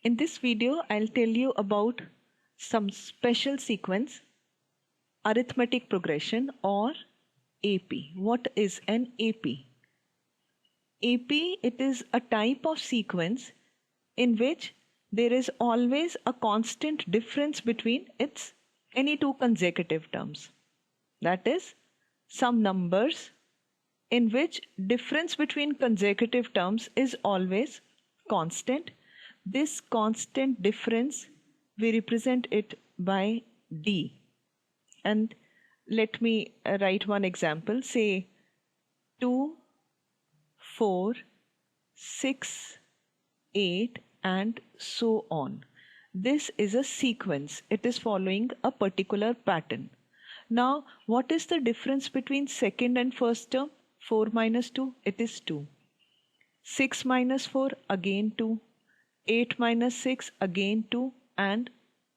In this video, I'll tell you about some special sequence, arithmetic progression or AP. What is an AP? AP, it is a type of sequence in which there is always a constant difference between its any two consecutive terms. That is, some numbers in which difference between consecutive terms is always constant. This constant difference, we represent it by D. And let me write one example. Say 2, 4, 6, 8 and so on. This is a sequence. It is following a particular pattern. Now, what is the difference between second and first term? 4 minus 2, it is 2. 6 minus 4, again 2. 8 minus 6, again 2, and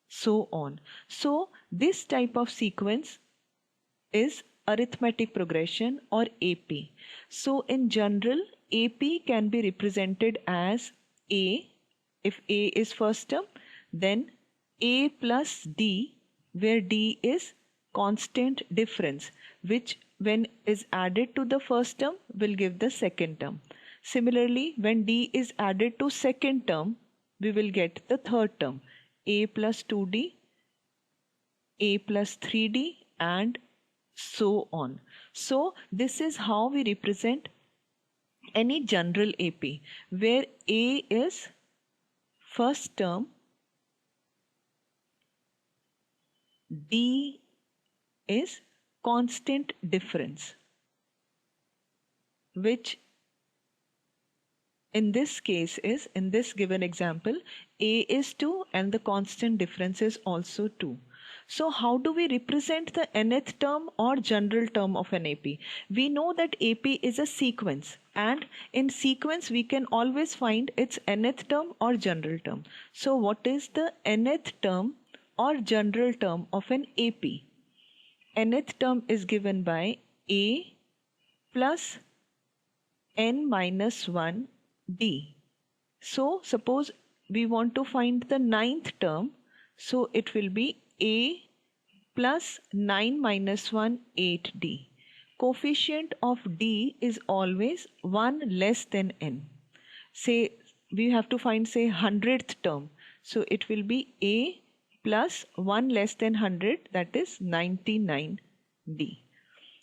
so on. So, this type of sequence is arithmetic progression or AP. So, in general, AP can be represented as A. If A is first term, then A plus D, where D is constant difference, which when is added to the first term will give the second term. Similarly, when D is added to second term, we will get the third term, A plus 2D, A plus 3D, and so on. So this is how we represent any general AP, where A is first term, D is constant difference, which in this case is, in this given example, A is 2 and the constant difference is also 2. So how do we represent the nth term or general term of an AP? We know that AP is a sequence, and in sequence we can always find its nth term or general term. So what is the nth term or general term of an AP? Nth term is given by A plus n minus 1 D. So suppose we want to find the ninth term, so it will be A plus 9 minus 1 8D. Coefficient of D is always 1 less than n. Say we have to find, say, 100th term, so it will be A plus 1 less than 100, that is 99D.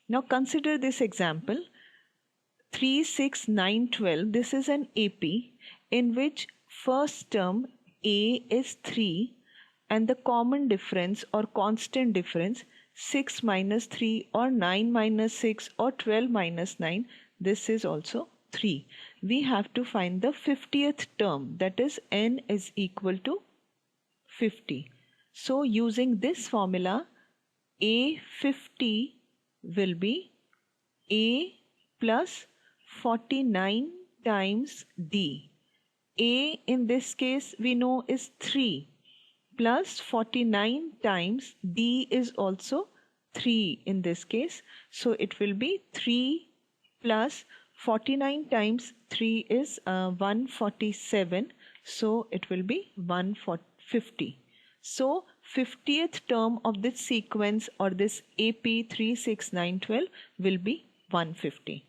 Now consider this example 3, 6, 9, 12. This is an AP in which first term A is 3 and the common difference or constant difference 6 minus 3 or 9 minus 6 or 12 minus 9, this is also 3. We have to find the 50th term, that is n is equal to 50. So using this formula, A50 will be A plus 49 times D. A in this case we know is 3 plus 49 times D is also 3 in this case. So it will be 3 plus 49 times 3 is 147. So it will be 150. So 50th term of this sequence or this AP 3, 6, 9, 12 will be 150.